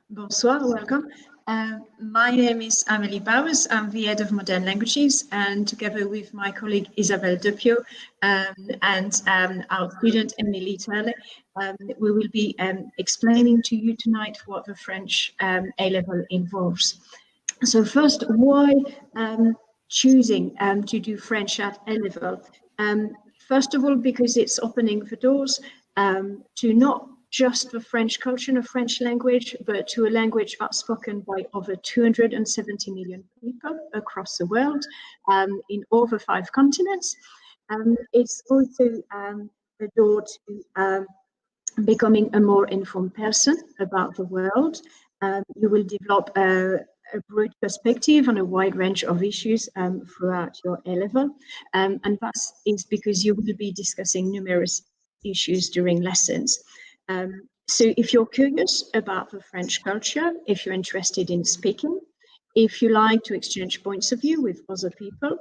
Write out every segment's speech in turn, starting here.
Bonsoir, welcome. My name is Amélie Bowers. I'm the head of Modern Languages, and together with my colleague Isabelle Depio and our student Emily Turley, we will be explaining to you tonight what the French A-level involves. So first, why choosing to do French at A-level? First of all, because it's opening the doors to not just the French culture and the French language, but to a language that's spoken by over 270 million people across the world in over 5 continents. It's also a door to becoming a more informed person about the world. You will develop a broad perspective on a wide range of issues throughout your A-level. And that is because you will be discussing numerous issues during lessons. So if you're curious about the French culture, if you're interested in speaking, if you like to exchange points of view with other people,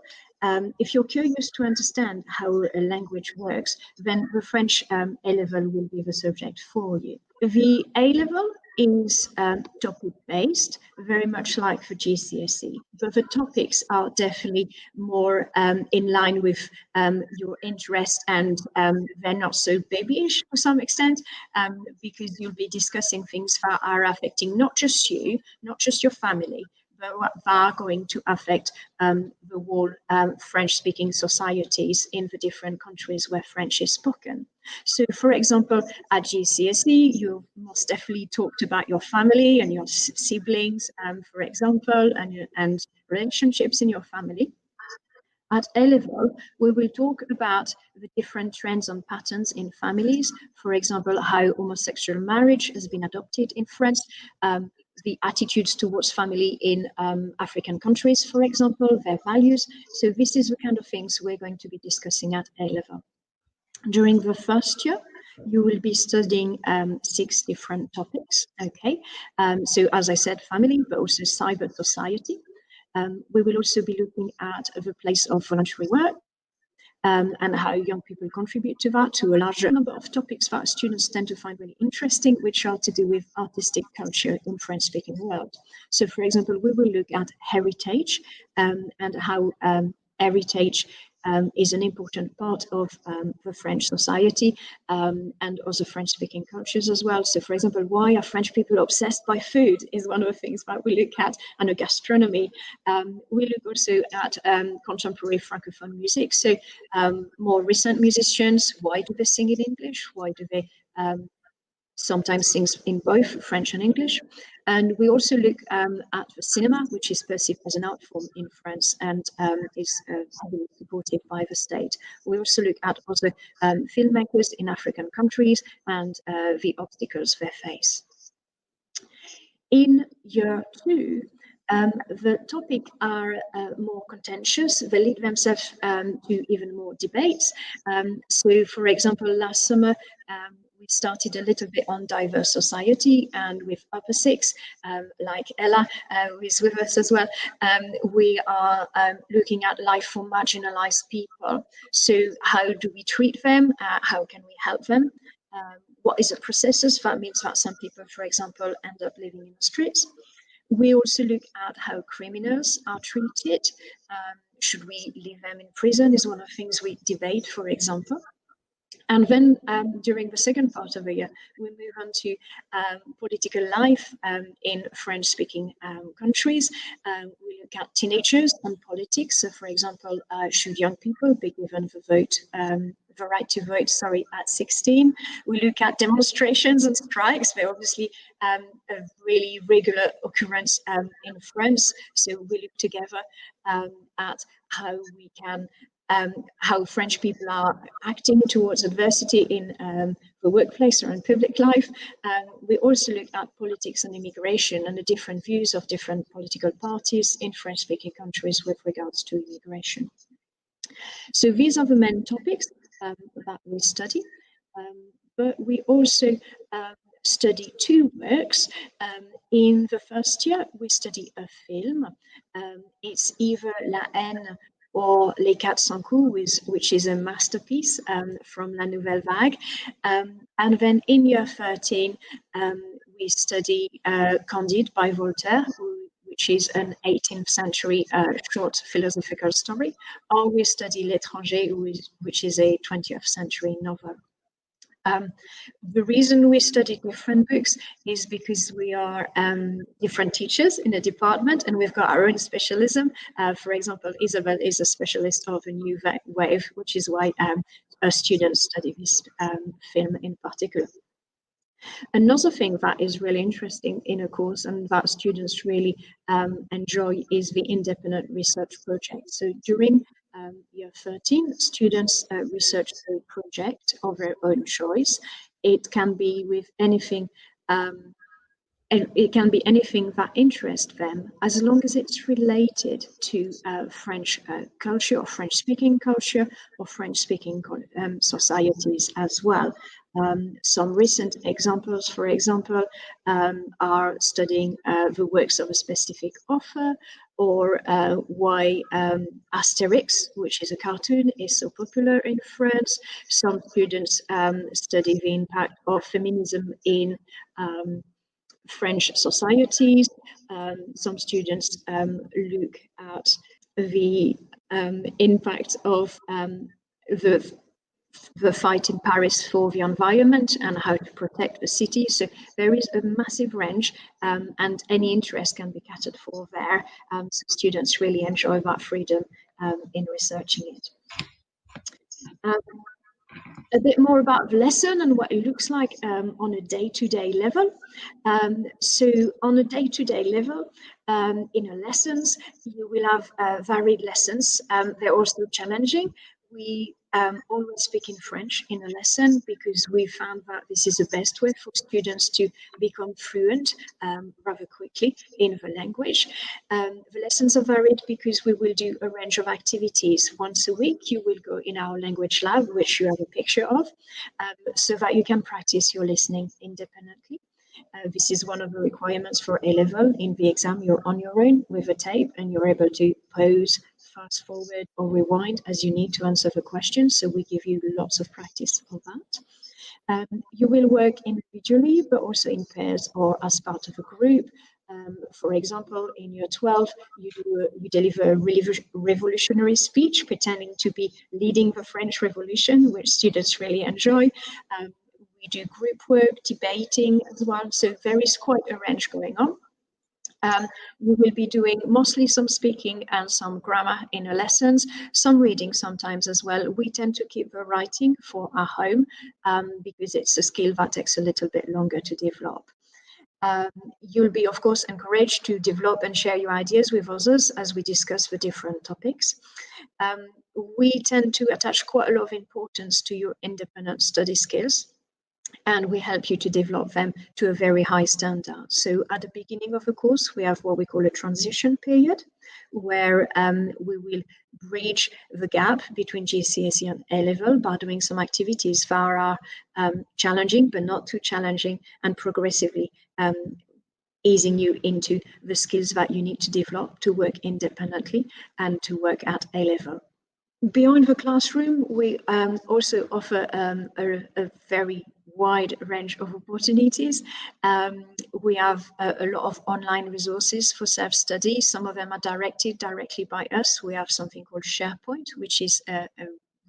if you're curious to understand how a language works, then the French A-level will be the subject for you. The A-level is topic-based, very much like the GCSE, but the topics are definitely more in line with your interest, and they're not so babyish to some extent, because you'll be discussing things that are affecting not just you, not just your family, but are going to affect the whole French-speaking societies in the different countries where French is spoken. So, for example, at GCSE, you most definitely talked about your family and your siblings, for example, and relationships in your family. At A-level, we will talk about the different trends and patterns in families. For example, how homosexual marriage has been adopted in France, the attitudes towards family in African countries, for example, their values. So this is the kind of things we're going to be discussing at A-level. During the first year, you will be studying 6 different topics, okay? So as I said, family, but also cyber society. We will also be looking at the place of voluntary work and how young people contribute to that, to a larger number of topics that students tend to find really interesting, which are to do with artistic culture in French-speaking world. So, for example, we will look at heritage and how heritage is an important part of the French society and also French-speaking cultures as well. So, for example, why are French people obsessed by food is one of the things that we look at, and gastronomy. We look also at contemporary Francophone music. So, more recent musicians, why do they sing in English? Why do they sometimes sings in both French and English? And we also look at the cinema, which is perceived as an art form in France and is heavily supported by the state. We also look at other filmmakers in African countries and the obstacles they face. In year 2, the topics are more contentious. They lead themselves to even more debates. So, for example, last summer, we started a little bit on diverse society, and with Upper 6, like Ella, who is with us as well, we are looking at life for marginalized people. So how do we treat them? How can we help them? What is the processes? That means that some people, for example, end up living in the streets. We also look at how criminals are treated. Should we leave them in prison is one of the things we debate, for example. And then during the second part of the year, we move on to political life in French-speaking countries. We look at teenagers and politics. So, for example, should young people be given the right to vote, at 16? We look at demonstrations and strikes. They're obviously a really regular occurrence in France. So we look together at how we can how French people are acting towards adversity in the workplace or in public life. We also look at politics and immigration and the different views of different political parties in French-speaking countries with regards to immigration. So these are the main topics that we study, but we also study 2 works. In the first year, we study a film. It's either La Haine or Les Quatre Cents Coups, which is a masterpiece from La Nouvelle Vague. And then in year 13, we study Candide by Voltaire, which is an 18th century short philosophical story, or we study L'Étranger, which is a 20th century novel. The reason we study different books is because we are different teachers in a department, and we've got our own specialism. For example, Isabel is a specialist of a new wave, which is why our students study this film in particular. Another thing that is really interesting in a course and that students really enjoy is the independent research project. So during year 13, students research a project of their own choice. It can be with anything and it can be anything that interests them, as long as it's related to French culture or French-speaking culture or French-speaking societies as well. Some recent examples, for example, are studying the works of a specific author, or why Asterix, which is a cartoon, is so popular in France. Some students study the impact of feminism in French societies. Some students look at the impact of the fight in Paris for the environment and how to protect the city. So there is a massive range, and any interest can be catered for there. So students really enjoy that freedom in researching it. A bit more about the lesson and what it looks like on a day-to-day level. So on a day-to-day level, in our lessons, you will have varied lessons. They're also challenging. We always speak in French in a lesson because we found that this is the best way for students to become fluent rather quickly in the language. The lessons are varied because we will do a range of activities. Once a week, you will go in our language lab, which you have a picture of, so that you can practice your listening independently. This is one of the requirements for A-level. In the exam, you're on your own with a tape and you're able to pause, fast forward or rewind as you need to answer the question. So we give you lots of practice for that. You will work individually, but also in pairs or as part of a group. For example, in year 12, you deliver a revolutionary speech, pretending to be leading the French Revolution, which students really enjoy. We do group work, debating as well. So there is quite a range going on. We will be doing mostly some speaking and some grammar in our lessons, some reading sometimes as well. We tend to keep the writing for our home because it's a skill that takes a little bit longer to develop. You'll be, of course, encouraged to develop and share your ideas with others as we discuss the different topics. We tend to attach quite a lot of importance to your independent study skills, and we help you to develop them to a very high standard. So at the beginning of the course, we have what we call a transition period, where we will bridge the gap between GCSE and A-level by doing some activities that are challenging, but not too challenging, and progressively easing you into the skills that you need to develop to work independently and to work at A-level. Beyond the classroom, we also offer a very wide range of opportunities. We have a lot of online resources for self-study. Some of them are directed directly by us. We have something called SharePoint, which is a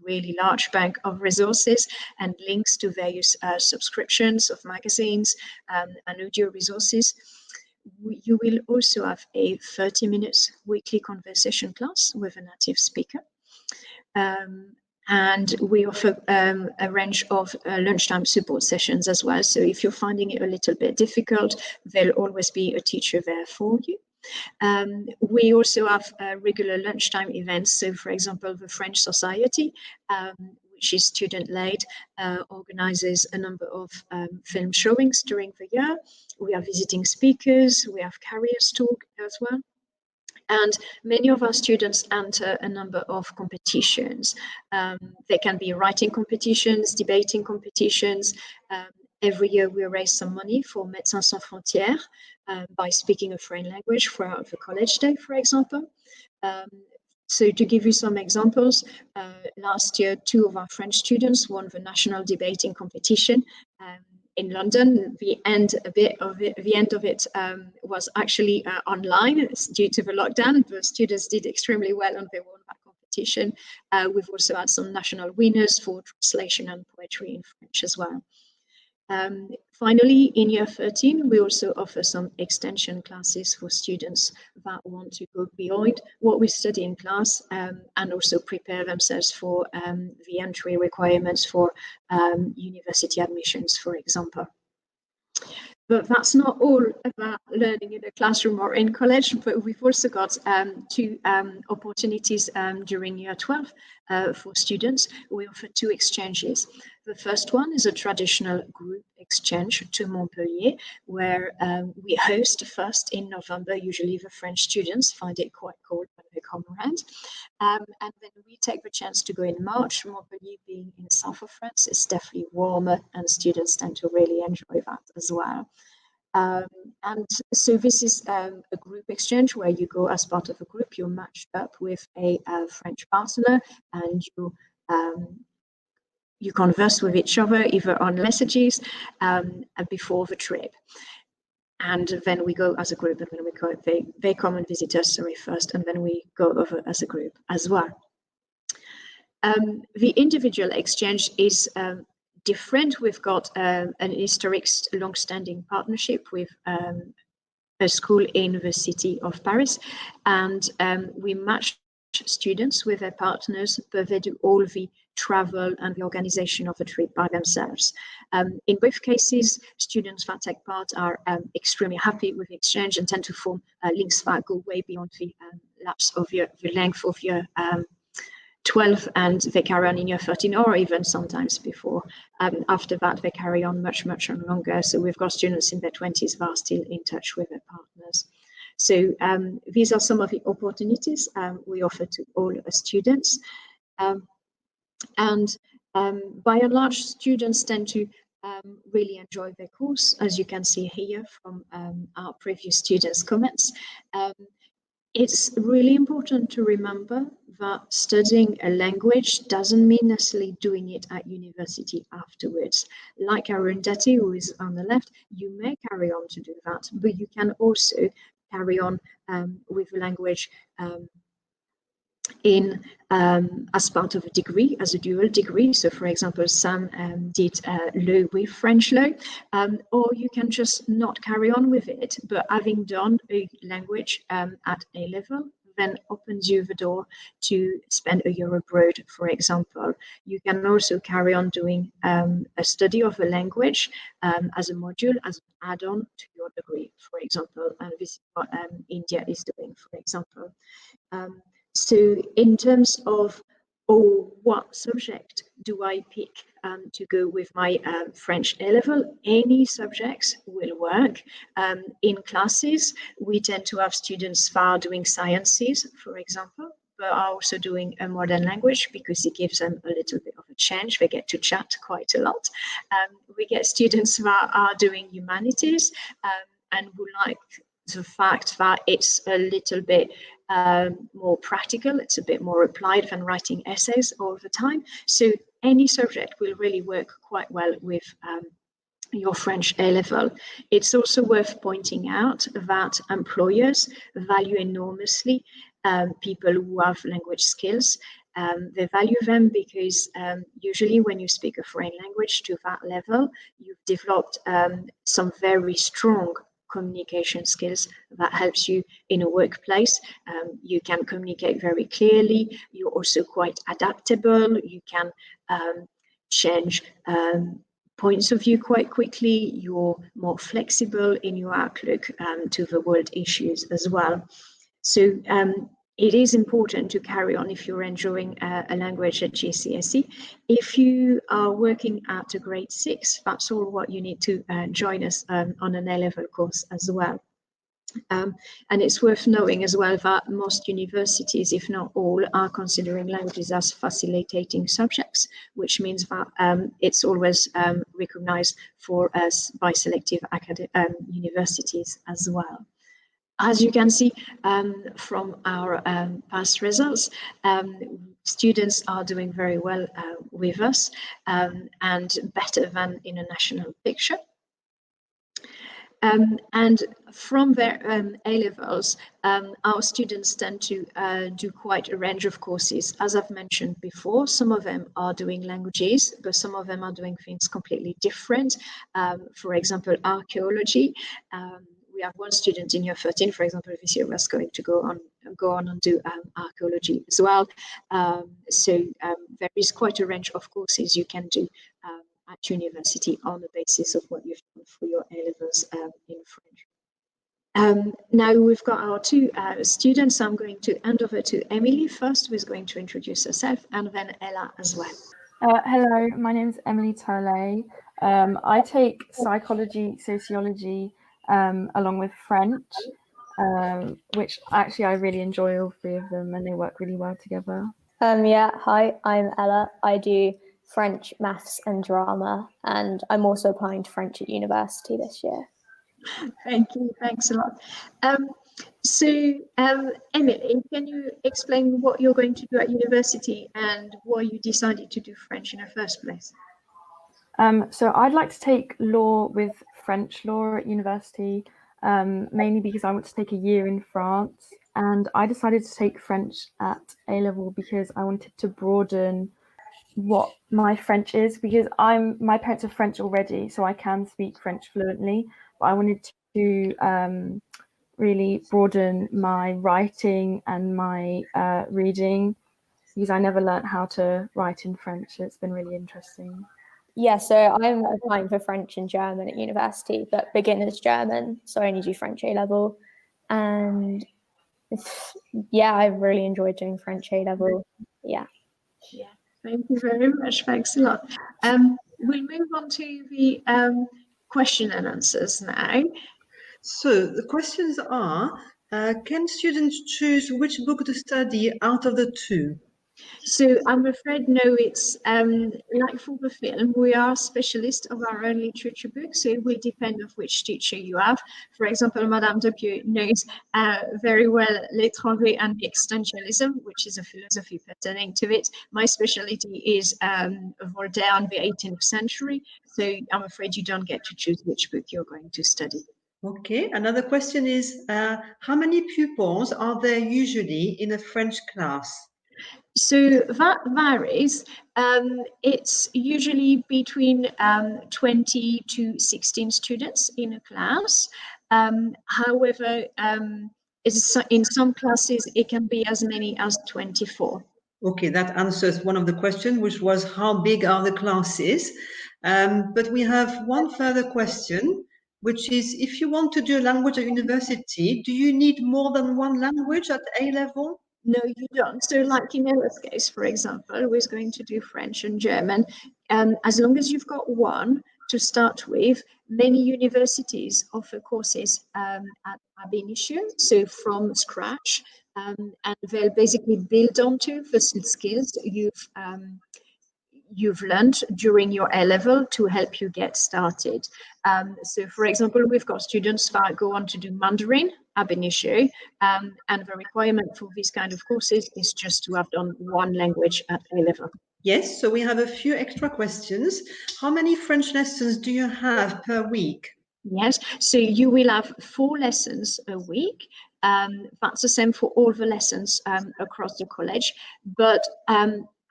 really large bank of resources and links to various subscriptions of magazines and audio resources. You will also have a 30 minutes weekly conversation class with a native speaker. And we offer a range of lunchtime support sessions as well. So if you're finding it a little bit difficult, there'll always be a teacher there for you. We also have regular lunchtime events. So for example, the French Society, which is student-led, organizes a number of film showings during the year. We have visiting speakers, we have careers talk as well. And many of our students enter a number of competitions. They can be writing competitions, debating competitions. Every year we raise some money for Médecins Sans Frontières by speaking a foreign language throughout the college day, for example. So to give you some examples, last year, 2 of our French students won the national debating competition. in London. The end of it was actually online. It's due to the lockdown. The students did extremely well and they won that competition. We've also had some national winners for translation and poetry in French as well. Finally, in year 13, we also offer some extension classes for students that want to go beyond what we study in class and also prepare themselves for the entry requirements for university admissions, for example. But that's not all about learning in a classroom or in college, but we've also got two opportunities during year 12 for students. We offer two exchanges. The first one is a traditional group exchange to Montpellier, where we host first in November. Usually the French students find it quite cold when they come around. And then we take the chance to go in March. Montpellier being in the south of France is definitely warmer and students tend to really enjoy that as well. And so this is a group exchange where you go as part of a group, you're matched up with a French partner and you converse with each other either on messages before the trip. And then we go as a group and then they come and visit us first and then we go over as a group as well. The individual exchange is different. We've got an historic long-standing partnership with a school in the city of Paris, and we match students with their partners, but they do all the travel and the organization of the trip by themselves. In both cases, students that take part are extremely happy with the exchange and tend to form links that go way beyond the lapse of the length of your 12, and they carry on in year 13 or even sometimes before. After that, they carry on much longer. So we've got students in their 20s that are still in touch with their partners. So these are some of the opportunities we offer to all students. And by and large, students tend to really enjoy their course, as you can see here from our previous students' comments. It's really important to remember that studying a language doesn't mean necessarily doing it at university afterwards. Like Arundhati, who is on the left, you may carry on to do that, but you can also carry on with the language as part of a degree, as a dual degree. So for example, Sam did law with French law, or you can just not carry on with it, but having done a language at A level then opens you the door to spend a year abroad, for example. You can also carry on doing a study of a language as a module, as an add-on to your degree, for example, and this is what India is doing, for example. So in terms of what subject do I pick to go with my French A-level, any subjects will work. In classes, we tend to have students that are doing sciences, for example, but are also doing a modern language because it gives them a little bit of a change. They get to chat quite a lot. We get students that are doing humanities and who like the fact that it's a little bit more practical, it's a bit more applied than writing essays all the time. So any subject will really work quite well with your French A-level. It's also worth pointing out that employers value enormously people who have language skills. They value them because usually when you speak a foreign language to that level, you've developed some very strong communication skills that helps you in a workplace. You can communicate very clearly. You're also quite adaptable. You can change points of view quite quickly. You're more flexible in your outlook to the world issues as well. So it is important to carry on if you're enjoying a language at GCSE. If you are working at a grade 6, that's all what you need to join us on an A-level course as well. And it's worth knowing as well that most universities, if not all, are considering languages as facilitating subjects, which means that it's always recognized for us by selective universities as well. as you can see from our past results, students are doing very well with us and better than in a national picture. And from their A-levels, our students tend to do quite a range of courses. As I've mentioned before, some of them are doing languages, but some of them are doing things completely different. For example, archaeology. We have one student in year 13, for example, this year was going to go on and do archaeology as well. So there is quite a range of courses you can do at university on the basis of what you've done for your A-levels in French. Now we've got our two students. I'm going to hand over to Emily first, who is going to introduce herself, and then Ella as well. Hello, my name is Emily Tole. I take psychology, sociology, along with French, which actually I really enjoy all three of them, and they work really well together. Hi, I'm Ella. I do French, maths and drama, and I'm also applying to French at university this year. Thank you, thanks a lot. Emily, can you explain what you're going to do at university and why you decided to do French in the first place? So I'd like to take law with French law at university, mainly because I want to take a year in France, and I decided to take French at A-level because I wanted to broaden what my French is, because my parents are French already, so I can speak French fluently, but I wanted to really broaden my writing and my reading, because I never learnt how to write in French, so it's been really interesting. Yeah, so I'm applying for French and German at university, but beginner's German, so I only do French A-level. And yeah, I've really enjoyed doing French A-level. Yeah. Thank you very much. Thanks a lot. We'll move on to the question and answers now. So the questions are, can students choose which book to study out of the two? So I'm afraid no, it's like for the film, we are specialists of our own literature book, so it will depend on which teacher you have. For example, Madame Depieux knows very well l'étranger and existentialism, which is a philosophy pertaining to it. My specialty is Voltaire and the 18th century, so I'm afraid you don't get to choose which book you're going to study. Okay, another question is, how many pupils are there usually in a French class? So that varies. It's usually between 20 to 16 students in a class. However, in some classes, it can be as many as 24. Okay, that answers one of the questions, which was how big are the classes? But we have one further question, which is, if you want to do a language at university, do you need more than one language at A-level? No, you don't. So like in Ella's case, for example, we're going to do French and German. As long as you've got one to start with, many universities offer courses at ab initio, so from scratch, and they'll basically build onto the skills you've learned during your A-level to help you get started. So for example, we've got students that go on to do Mandarin ab initio, and the requirement for these kind of courses is just to have done one language at A-level. Yes, so we have a few extra questions. How many French lessons do you have per week? Yes, so you will have 4 lessons a week. That's the same for all the lessons across the college, but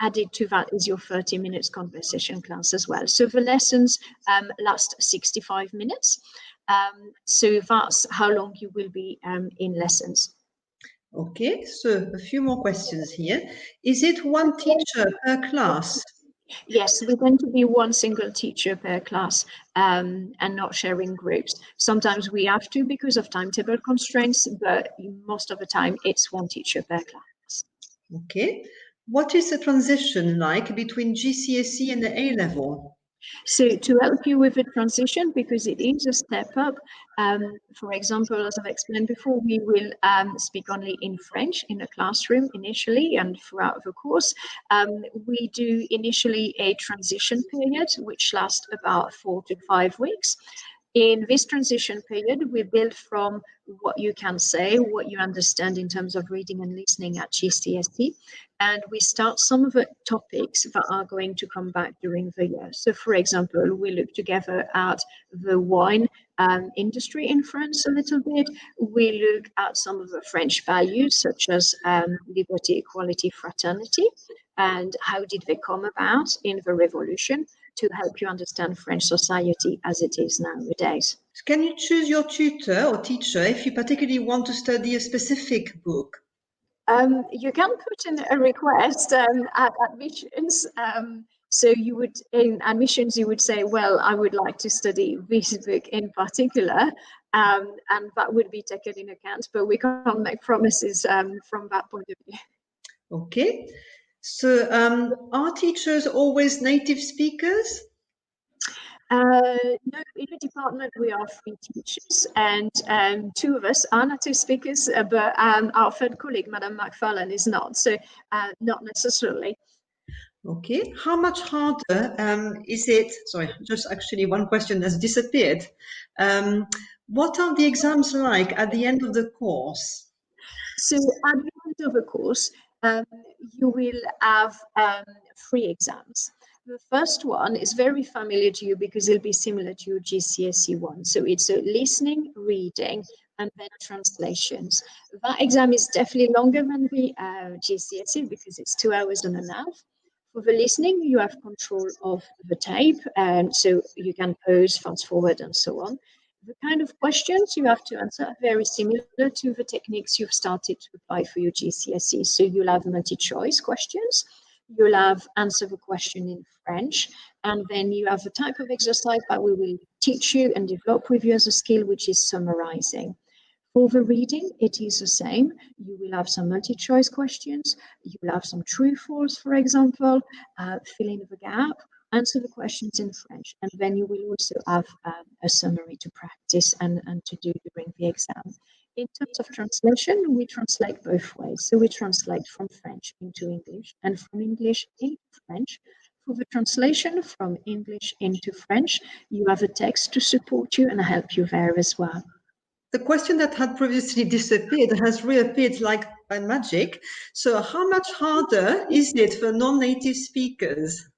added to that is your 30 minutes conversation class as well. So the lessons last 65 minutes. So that's how long you will be in lessons. Okay, so a few more questions here. Is it one teacher per class? Yes, we're going to be one single teacher per class and not sharing groups. Sometimes we have to because of timetable constraints, but most of the time it's one teacher per class. Okay. What is the transition like between GCSE and the A-level? So to help you with the transition, because it is a step up, for example, as I've explained before, we will speak only in French in a classroom initially and throughout the course. We do initially a transition period, which lasts about 4 to 5 weeks. In this transition period, we build from what you can say, what you understand in terms of reading and listening at GCSE, and we start some of the topics that are going to come back during the year. So, for example, we look together at the wine industry in France a little bit. We look at some of the French values, such as liberty, equality, fraternity, and how did they come about in the revolution, to help you understand French society as it is nowadays. Can you choose your tutor or teacher if you particularly want to study a specific book? You can put in a request at admissions. So you would, in admissions, you would say, well, I would like to study this book in particular, and that would be taken in account, but we can't make promises from that point of view. Okay. So are teachers always native speakers? No, in the department we are 3 teachers, and 2 of us are native speakers, but our third colleague, Madame McFarlane, is not, so not necessarily. Okay. How much harder is it? Sorry, just actually one question has disappeared. What are the exams like at the end of the course? So at the end of the course, you will have 3 exams. The first one is very familiar to you because it'll be similar to your GCSE one. So it's a listening, reading, and then translations. That exam is definitely longer than the GCSE because it's 2 hours and a half. For the listening, you have control of the tape, and so you can pause, fast forward, and so on. The kind of questions you have to answer are very similar to the techniques you've started to apply for your GCSE. So you'll have multi-choice questions, you'll have answer the question in French, and then you have a type of exercise that we will teach you and develop with you as a skill, which is summarizing. For the reading, it is the same. You will have some multi-choice questions. You will have some true, false, for example, fill in the gap, answer the questions in French, and then you will also have a summary to practice and to do during the exam. In terms of translation, we translate both ways. So we translate from French into English and from English into French. For the translation from English into French, you have a text to support you and help you there as well. The question that had previously disappeared has reappeared like by magic. So how much harder is it for non-native speakers?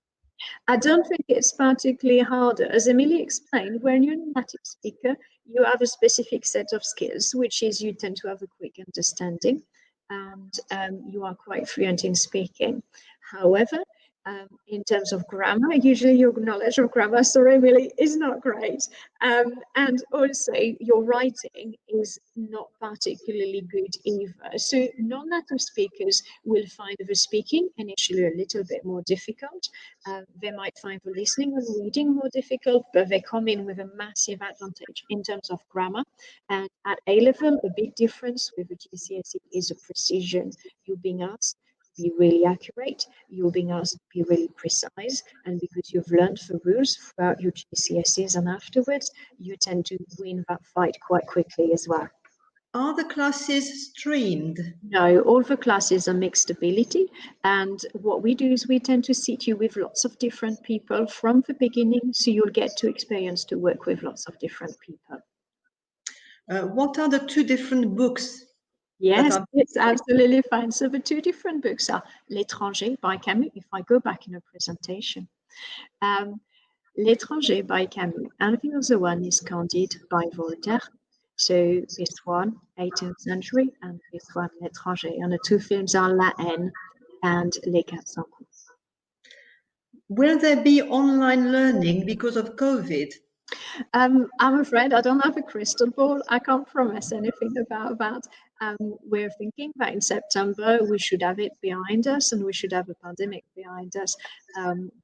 I don't think it's particularly harder. As Emily explained, when you're a native speaker, you have a specific set of skills, which is you tend to have a quick understanding and you are quite fluent in speaking. However, in terms of grammar, usually your knowledge of grammar, sorry, Emily, is not great. And also your writing is not particularly good either. So non-native speakers will find the speaking initially a little bit more difficult. They might find the listening and reading more difficult, but they come in with a massive advantage in terms of grammar. And at A-level, a big difference with the GCSE is the precision. You're being asked to be really accurate, you're being asked to be really precise, and because you've learned the rules throughout your GCSEs and afterwards, you tend to win that fight quite quickly as well. Are the classes streamed? No, all the classes are mixed ability, and what we do is we tend to sit you with lots of different people from the beginning, so you'll get to experience to work with lots of different people. What are the 2 different books? Yes, it's absolutely fine. So the 2 different books are L'étranger by Camus, if I go back in a presentation. L'étranger by Camus, and the other one is Candide by Voltaire. So this one, 18th century, and this one, L'étranger. And the 2 films are La Haine and Les 400 coups. Will there be online learning because of COVID? I'm afraid I don't have a crystal ball. I can't promise anything about that. We're thinking that in September we should have it behind us and we should have a pandemic behind us,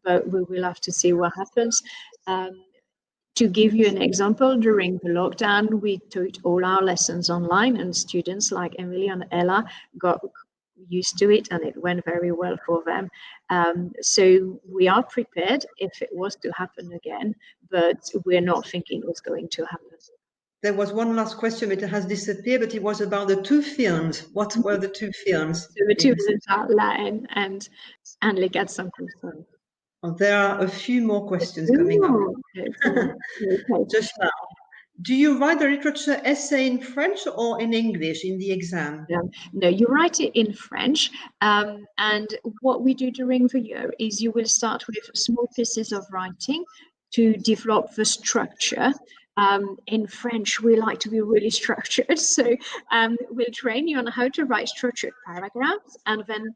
but we will have to see what happens. To give you an example, during the lockdown, we taught all our lessons online, and students like Emily and Ella got used to it, and it went very well for them. So we are prepared if it was to happen again, but we're not thinking it's going to happen. There was one last question, but it has disappeared, but it was about the 2 films. What were the 2 films? So the 2 films are La Haine and Les 400 coups. Oh, there are a few more questions coming up. Okay. Just now. Do you write a literature essay in French or in English in the exam? No, you write it in French. And what we do during the year is you will start with small pieces of writing to develop the structure. In French, we like to be really structured. So we'll train you on how to write structured paragraphs. And then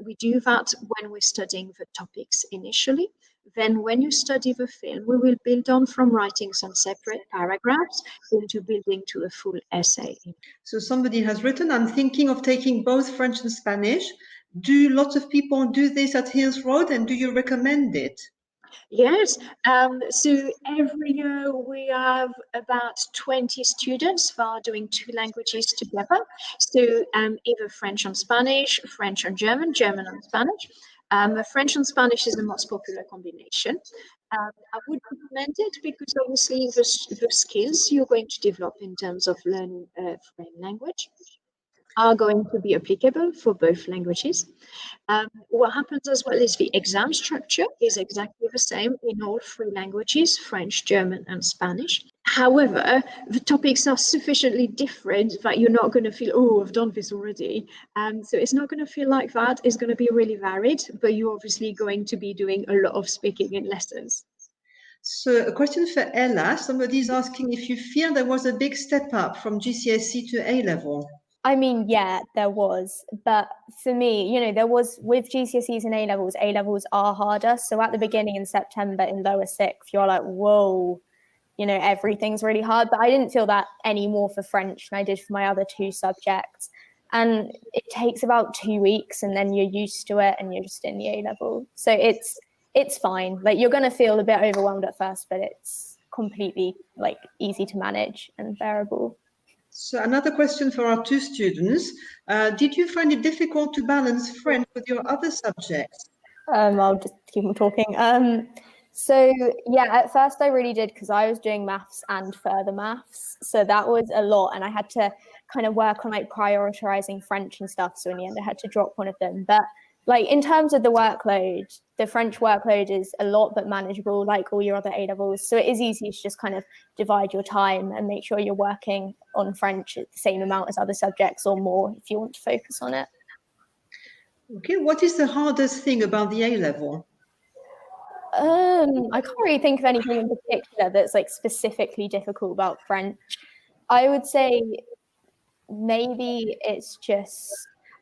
we do that when we're studying the topics initially. Then when you study the film, we will build on from writing some separate paragraphs into building to a full essay. So somebody has written, I'm thinking of taking both French and Spanish. Do lots of people do this at Hills Road, and do you recommend it? Yes, so every year we have about 20 students who are doing two languages together. So either French and Spanish, French and German, German and Spanish. French and Spanish is the most popular combination. I would recommend it because obviously the skills you're going to develop in terms of learning a foreign language are going to be applicable for both languages. What happens as well is the exam structure is exactly the same in all three languages, French, German, and Spanish. However, the topics are sufficiently different that you're not going to feel, oh, I've done this already. So it's not going to feel like that. It's going to be really varied, but you're obviously going to be doing a lot of speaking in lessons. So a question for Ella. Somebody's asking if you feel there was a big step up from GCSE to A-level. I mean, yeah, there was. But for me, you know, there was with GCSEs and A-levels are harder. So at the beginning in September in lower sixth, you're like, whoa, you know, everything's really hard. But I didn't feel that anymore for French than I did for my other two subjects. And it takes about 2 weeks and then you're used to it and you're just in the A-level. So it's fine. Like you're going to feel a bit overwhelmed at first, but it's completely like easy to manage and bearable. So another question for our two students. Did you find it difficult to balance French with your other subjects? I'll just keep on talking. So yeah, at first I really did because I was doing maths and further maths. So that was a lot. And I had to kind of work on like prioritizing French and stuff. So in the end, I had to drop one of them. But like in terms of the workload, the French workload is a lot, but manageable like all your other A-levels. So it is easy to just kind of divide your time and make sure you're working on French at the same amount as other subjects or more if you want to focus on it. Okay, what is the hardest thing about the A-level? I can't really think of anything in particular that's like specifically difficult about French. I would say maybe it's just,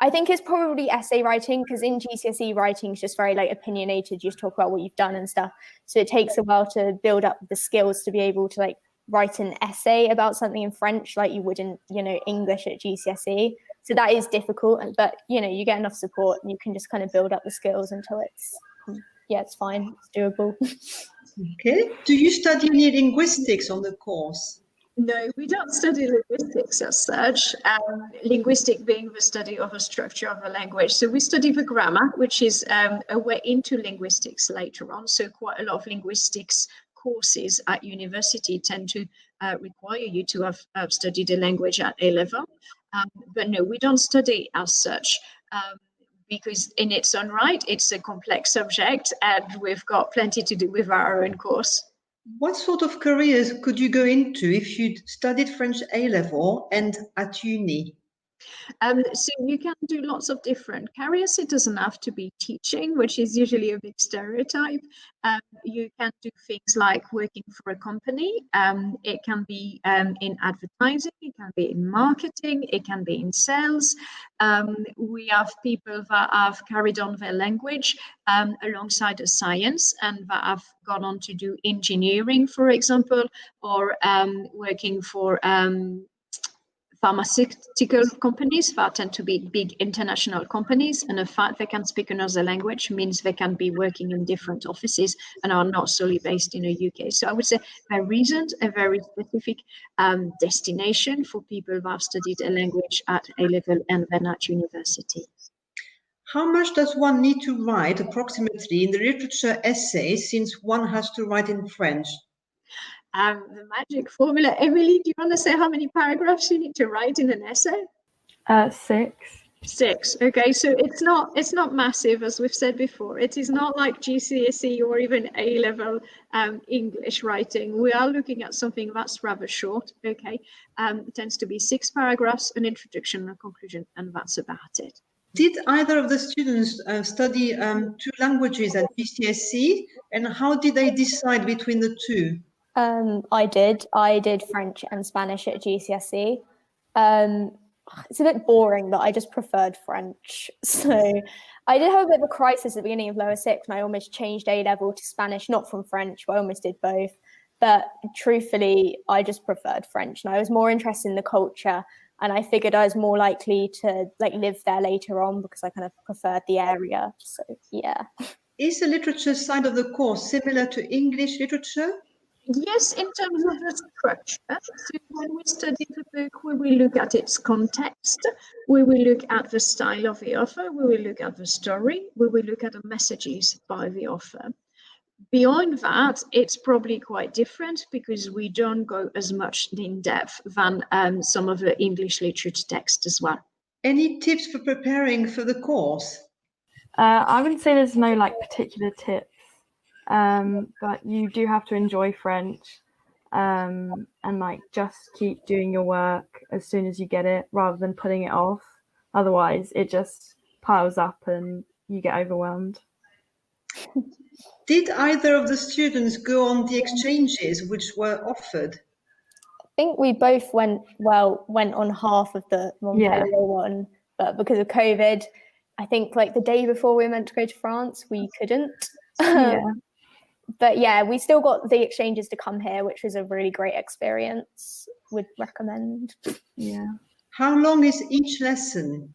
I think it's probably essay writing because in GCSE writing is just very like opinionated. You just talk about what you've done and stuff. So it takes a while to build up the skills to be able to like write an essay about something in French like you would in, you know, English at GCSE. So that is difficult, but you know, you get enough support and you can just kind of build up the skills until it's, yeah, it's fine, it's doable. Okay. Do you study any linguistics on the course? No, we don't study linguistics as such. Linguistic being the study of a structure of a language. So we study the grammar, which is a way into linguistics later on. So quite a lot of linguistics courses at university tend to require you to have studied a language at A-level. But no, we don't study as such. Because in its own right, it's a complex subject and we've got plenty to do with our own course. What sort of careers could you go into if you'd studied French A-level and at uni? So you can do lots of different careers. It doesn't have to be teaching, which is usually a big stereotype. You can do things like working for a company. It can be in advertising. It can be in marketing. It can be in sales. We have people that have carried on their language alongside the science and that have gone on to do engineering, for example, or working for pharmaceutical companies that tend to be big international companies, and the fact they can speak another language means they can be working in different offices and are not solely based in the UK. So I would say there isn't a very specific destination for people who have studied a language at A-level and then at university. How much does one need to write approximately in the literature essay since one has to write in French? The magic formula. Emily, do you want to say how many paragraphs you need to write in an essay? 6. 6. Okay, so it's not massive, as we've said before. It is not like GCSE or even A-level English writing. We are looking at something that's rather short. Okay, it tends to be 6 paragraphs, an introduction, a conclusion, and that's about it. Did either of the students study 2 languages at GCSE, and how did they decide between the 2? I did French and Spanish at GCSE. It's a bit boring that I just preferred French. So I did have a bit of a crisis at the beginning of lower 6 and I almost changed A-level to Spanish, not from French, but I almost did both. But truthfully, I just preferred French and I was more interested in the culture. And I figured I was more likely to live there later on because I kind of preferred the area. So yeah. Is the literature side of the course similar to English literature? Yes, in terms of the structure. So when we study the book, we will look at its context, we will look at the style of the author, we will look at the story, we will look at the messages by the author. Beyond that, it's probably quite different because we don't go as much in depth than some of the English literature text as well. Any tips for preparing for the course? I wouldn't say there's no particular tips, but you do have to enjoy French and just keep doing your work as soon as you get it rather than putting it off. Otherwise, it just piles up and you get overwhelmed. Did either of the students go on the exchanges which were offered? I think we both went on half of the Montpellier one, but because of COVID, I think the day before we were meant to go to France, we couldn't. But yeah, we still got the exchanges to come here, which was a really great experience. Would recommend. Yeah. How long is each lesson?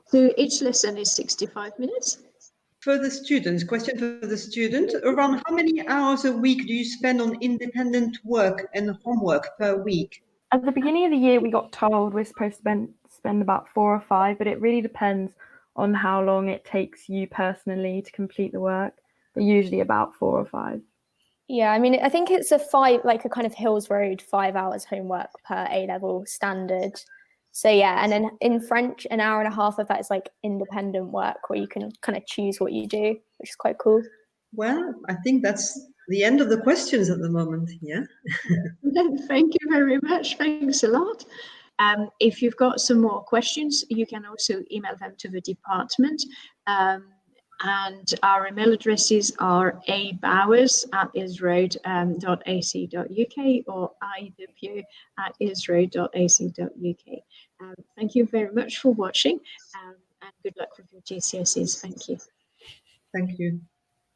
So each lesson is 65 minutes. For the students, question for the student, around how many hours a week do you spend on independent work and homework per week? At the beginning of the year, we got told we're supposed to spend about 4 or 5, but it really depends on how long it takes you personally to complete the work, but usually about 4 or 5. Yeah, I mean, I think it's a kind of Hills Road 5 hours homework per A-level standard. So yeah, and then in French, an hour and a half of that is independent work where you can kind of choose what you do, which is quite cool. Well, I think that's the end of the questions at the moment, yeah? Thank you very much. Thanks a lot. If you've got some more questions, you can also email them to the department. And our email addresses are abowers@isroad.ac.uk or iw@isroad.ac.uk. Thank you very much for watching and good luck with your GCSEs. Thank you. Thank you.